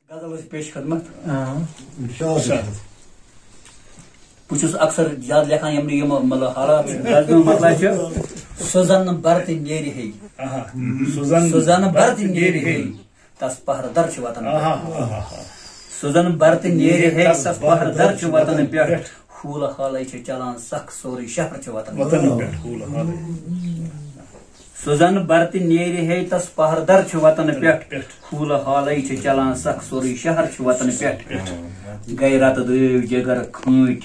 غزل پیش خدمت بہت اکثر زیادہ لکھان یم مطلب حالات غزل مطلب سوزن برت نیری ہے سوزن برت نیری ہے تس پہر در وطن سوزن برت نیری ہے تس پہر در وطن پہ پھول حالے چلان سخ سوری شہر وطن سوزن برت نیری ہے تس پہر در وطن پہ پھول حالے چلان سخ سوری شہر وطن پہ گئی رت دیو جگر کھانٹ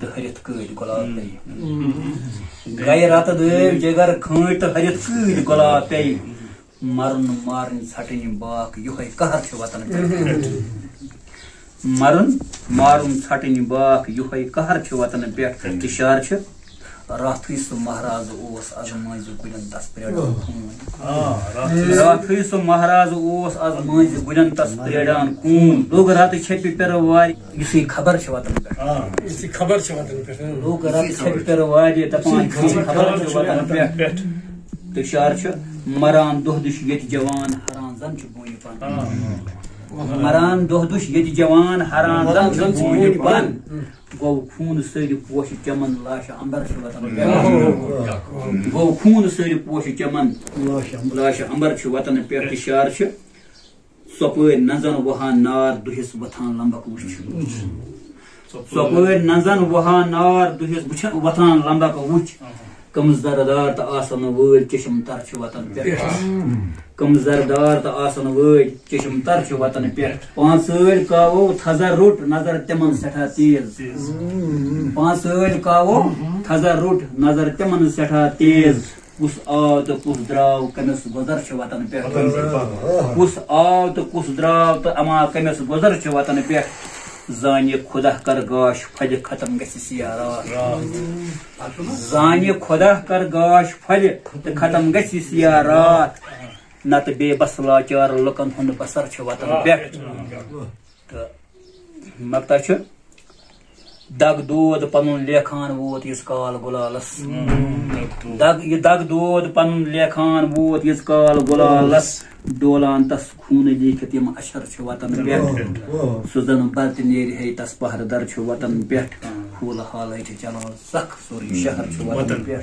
تو ہرت کٹ گلاب گئی رت دیو جگر کھانٹ تو ہرت کٹ گلاب پی مرن مارن ژھٹن باق یہ قہر وطن پہ مرن مارن ژھٹن باق یہ قہر وطن پہ تشار راتھے سہ مہراز اوس از مز گلن تس پریڑان خون راتھے سہ مہراز اوس از مز گلن تس پریڑان خون لوگ رات چھپہ پھر وار یہ خبر وطن پہ خبر وطن پہ لوگ رات چھپہ پھر وار دپان خبر وطن پہ تشار مران دہ دش یت جوان حران زن بونی پن مران دہ دش یت جوان حران زن بونی پن گو خون سری پوش چمن لاش امبر وطن پہ گو خون سری پوش چمن لاش امبر وطن پہ تشار سپر نزن وہان نار دہس وتھان لمبک وچ سپر نزن وہان نار دہس وتھان لمبک وچ کم زردار تو آسن وٲلۍ چشم تر وطن پہ کم زردار تو آسن وٲلۍ چشم تر وطن پہ پانچ سٲلۍ کاوو تھزر روٹ نظر تمن سٹھا تیز پانچ سٲلۍ کاوو تھزر روٹ نظر تمن سٹھا تیز کس آو تو کس درٛاو کٔمِس گُزر وطن پہ کس آو تو کس درٛاو تو اما کٔمِس گُزر وطن پہ زانہِ خدا کر گاش پھلہِ ختم گژھِ سیاہ رات زانہِ خدا کر گاش پھلہِ تہٕ ختم گژھِ سیاہ رات نتہٕ بے بس لاچار لُکن ہُنٛد بسر وطن پٮ۪ٹھ تہٕ مکتا دگ دود پنُن لیکھان ووت یِژ کال گُلالس یہ دگ دود پنُن لیکھان ووت یِژ کال گُلالس ڈولان تس خون لیکھت یم اشر وطن پہ سوزن برت نیری ہے تس پہر در وطن پہ پھول حالے چلان سخ سوری شہر وطن پہ